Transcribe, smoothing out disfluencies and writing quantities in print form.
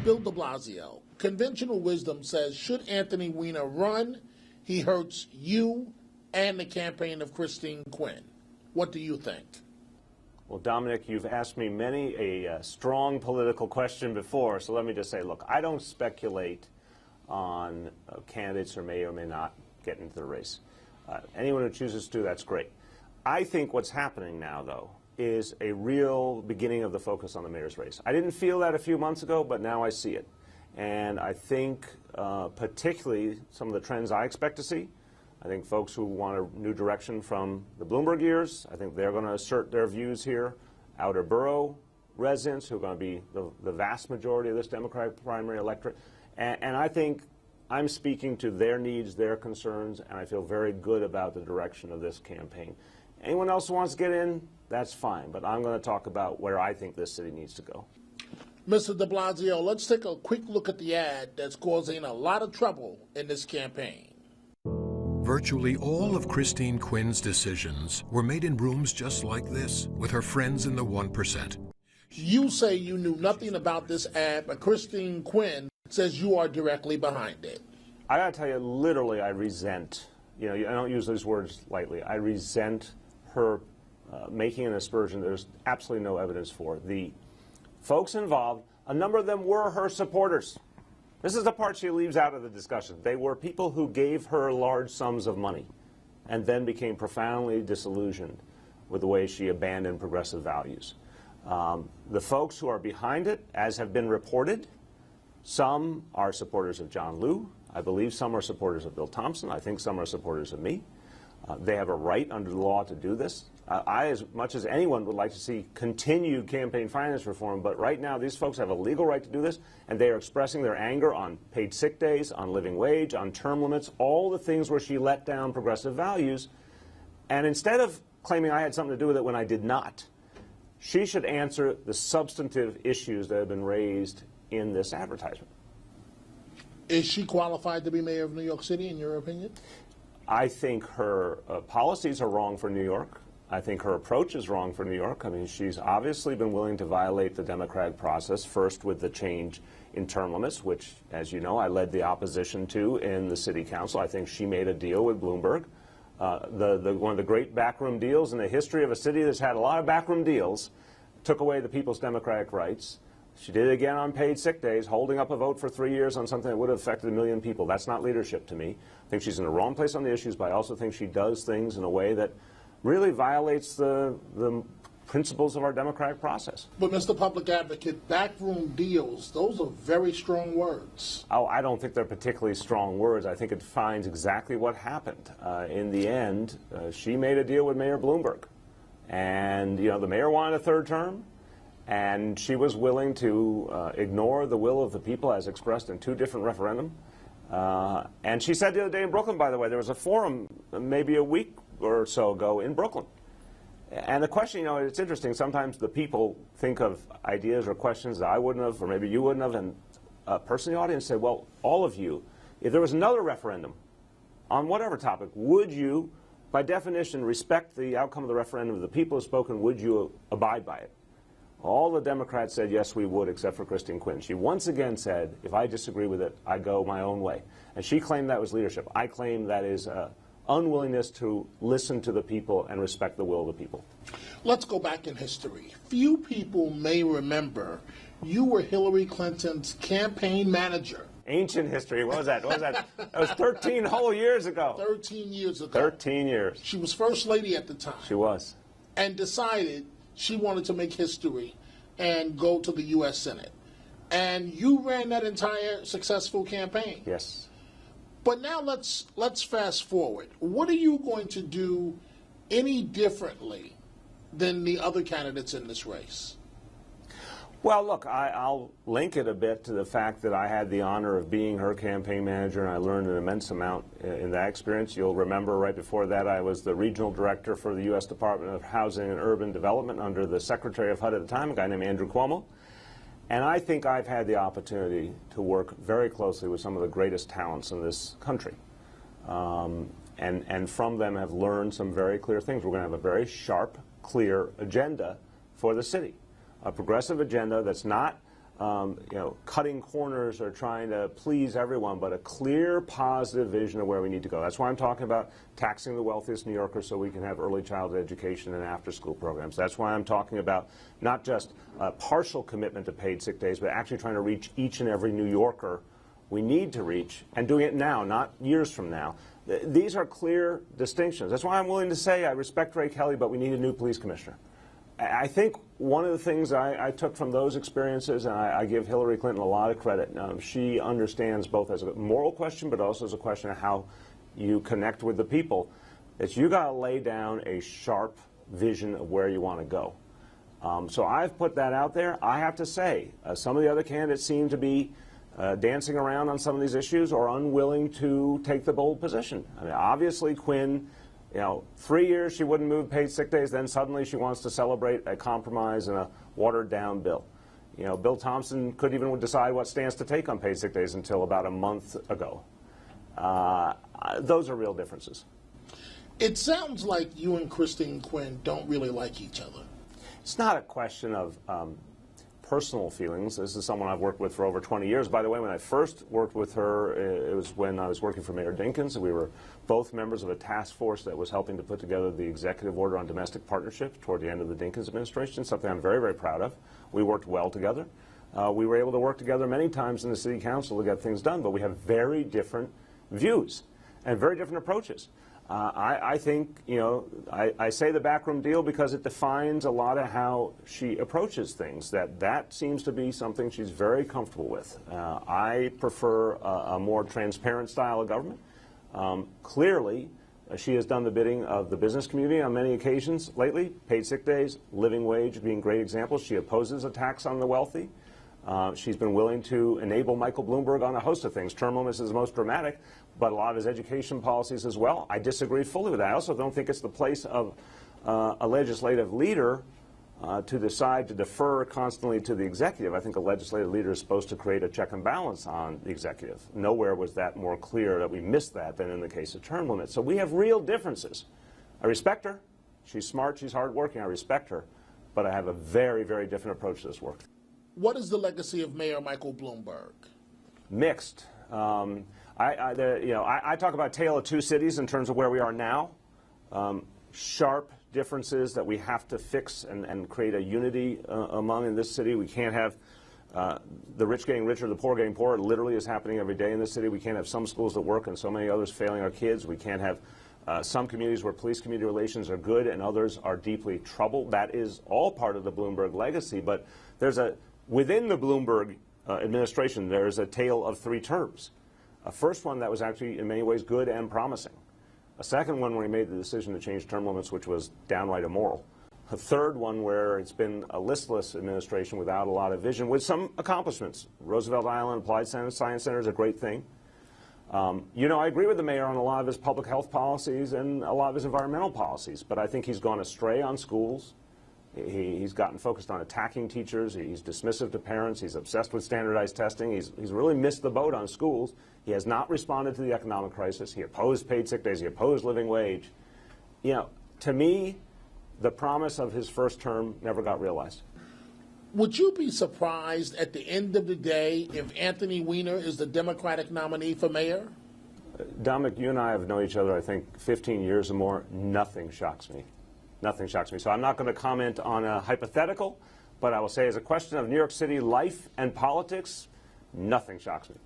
Bill de Blasio, conventional wisdom says should Anthony Weiner run, he hurts you and the campaign of Christine Quinn. What do you think? Well, Dominic, you've asked me many a strong political question before, so let me just say, look, I don't speculate on candidates who may or may not get into the race. Anyone who chooses to, that's great. I think what's happening now, though, is a real beginning of the focus on the mayor's race. I didn't feel that a few months ago, but now I see it. And I think particularly some of the trends I expect to see, I think folks who want a new direction from the Bloomberg years, I think they're going to assert their views here. Outer borough residents who are going to be the vast majority of this Democratic primary electorate. And I think I'm speaking to their needs, their concerns, and I feel very good about the direction of this campaign. Anyone else who wants to get in, that's fine, but I'm going to talk about where I think this city needs to go. Mr. de Blasio, let's take a quick look at the ad that's causing a lot of trouble in this campaign. Virtually all of Christine Quinn's decisions were made in rooms just like this, with her friends in the 1%. You say you knew nothing about this ad, but Christine Quinn says you are directly behind it. I got to tell you, literally, I resent, I don't use those words lightly, I resent her making an aspersion there's absolutely no evidence for. The folks involved, a number of them were her supporters. This is the part she leaves out of the discussion. They were people who gave her large sums of money and then became profoundly disillusioned with the way she abandoned progressive values. The folks who are behind it, as have been reported, some are supporters of John Liu. I believe some are supporters of Bill Thompson. I think some are supporters of me. They have a right under the law to do this. I, as much as anyone, would like to see continued campaign finance reform, but right now these folks have a legal right to do this, and they are expressing their anger on paid sick days, on living wage, on term limits, all the things where she let down progressive values. And instead of claiming I had something to do with it when I did not, she should answer the substantive issues that have been raised in this advertisement. Is she qualified to be mayor of New York City, in your opinion? I think her policies are wrong for New York. I think her approach is wrong for New York. I mean, she's obviously been willing to violate the democratic process, first with the change in term limits, which, as you know, I led the opposition to in the city council. I think she made a deal with Bloomberg. One of the great backroom deals in the history of a city that's had a lot of backroom deals, took away the people's democratic rights. She did it again on paid sick days, holding up a vote for 3 years on something that would have affected 1 million people. That's not leadership to me. I think she's in the wrong place on the issues, but I also think she does things in a way that really violates the principles of our democratic process. But, Mr. Public Advocate, backroom deals, those are very strong words. Oh, I don't think they're particularly strong words. I think it defines exactly what happened. In the end, she made a deal with Mayor Bloomberg. And, the mayor wanted a third term. And she was willing to ignore the will of the people as expressed in 2 different referendums. And she said the other day in Brooklyn, by the way, there was a forum maybe a week or so ago in Brooklyn. And the question, it's interesting. Sometimes the people think of ideas or questions that I wouldn't have, or maybe you wouldn't have. And a person in the audience said, well, all of you, if there was another referendum on whatever topic, would you, by definition, respect the outcome of the referendum of the people who have spoken? Would you abide by it? All the Democrats said, yes, we would, except for Christine Quinn. She once again said, if I disagree with it, I go my own way. And she claimed that was leadership. I claim that is unwillingness to listen to the people and respect the will of the people. Let's go back in history. Few people may remember you were Hillary Clinton's campaign manager. Ancient history. What was that? That was 13 whole years ago. 13 years ago. 13 years. She was First Lady at the time. She was. And decided she wanted to make history and go to the U.S. Senate. And you ran that entire successful campaign. Yes. But now let's fast forward. What are you going to do any differently than the other candidates in this race? Well, look, I'll link it a bit to the fact that I had the honor of being her campaign manager, and I learned an immense amount in that experience. You'll remember right before that I was the regional director for the U.S. Department of Housing and Urban Development under the Secretary of HUD at the time, a guy named Andrew Cuomo. And I think I've had the opportunity to work very closely with some of the greatest talents in this country. And from them have learned some very clear things. We're going to have a very sharp, clear agenda for the city. A progressive agenda that's not cutting corners or trying to please everyone, but a clear, positive vision of where we need to go. That's why I'm talking about taxing the wealthiest New Yorkers so we can have early childhood education and after-school programs. That's why I'm talking about not just a partial commitment to paid sick days, but actually trying to reach each and every New Yorker we need to reach, and doing it now, not years from now. These are clear distinctions. That's why I'm willing to say I respect Ray Kelly, but we need a new police commissioner. I think one of the things I took from those experiences, and I give Hillary Clinton a lot of credit, she understands both as a moral question, but also as a question of how you connect with the people, that you got to lay down a sharp vision of where you want to go. So I've put that out there. I have to say, some of the other candidates seem to be dancing around on some of these issues or unwilling to take the bold position. I mean, obviously, Quinn, 3 years she wouldn't move paid sick days, then suddenly she wants to celebrate a compromise and a watered-down bill. Bill Thompson couldn't even decide what stance to take on paid sick days until about a month ago. Those are real differences. It sounds like you and Christine Quinn don't really like each other. It's not a question of personal feelings. This is someone I've worked with for over 20 years. By the way, when I first worked with her, it was when I was working for Mayor Dinkins. We were both members of a task force that was helping to put together the executive order on domestic partnership toward the end of the Dinkins administration, something I'm very, very proud of. We worked well together. We were able to work together many times in the city council to get things done, but we have very different views and very different approaches. I think, I say the backroom deal because it defines a lot of how she approaches things. That seems to be something she's very comfortable with. I prefer a more transparent style of government. Clearly, she has done the bidding of the business community on many occasions lately. Paid sick days, living wage being great examples. She opposes a tax on the wealthy. She's been willing to enable Michael Bloomberg on a host of things. Term limits is the most dramatic, but a lot of his education policies as well. I disagree fully with that. I also don't think it's the place of a legislative leader to decide to defer constantly to the executive. I think a legislative leader is supposed to create a check and balance on the executive. Nowhere was that more clear that we missed that than in the case of term limits. So we have real differences. I respect her. She's smart. She's hardworking. I respect her. But I have a very, very different approach to this work. What is the legacy of Mayor Michael Bloomberg? Mixed. I talk about tale of two cities in terms of where we are now. Sharp differences that we have to fix and create a unity among in this city. We can't have the rich getting richer, the poor getting poorer. It literally is happening every day in this city. We can't have some schools that work and so many others failing our kids. We can't have some communities where police-community relations are good and others are deeply troubled. That is all part of the Bloomberg legacy. But within the Bloomberg administration, there is a tale of three terms. A first one that was actually in many ways good and promising. A second one where he made the decision to change term limits, which was downright immoral. A third one where it's been a listless administration without a lot of vision, with some accomplishments. Roosevelt Island Applied Science Center is a great thing. I agree with the mayor on a lot of his public health policies and a lot of his environmental policies, but I think he's gone astray on schools. He's gotten focused on attacking teachers. He's dismissive to parents. He's obsessed with standardized testing. He's really missed the boat on schools. He has not responded to the economic crisis. He opposed paid sick days. He opposed living wage. To me, the promise of his first term never got realized. Would you be surprised at the end of the day if Anthony Weiner is the Democratic nominee for mayor? Dominic, you and I have known each other, I think, 15 years or more. Nothing shocks me. Nothing shocks me. So I'm not going to comment on a hypothetical, but I will say as a question of New York City life and politics, nothing shocks me.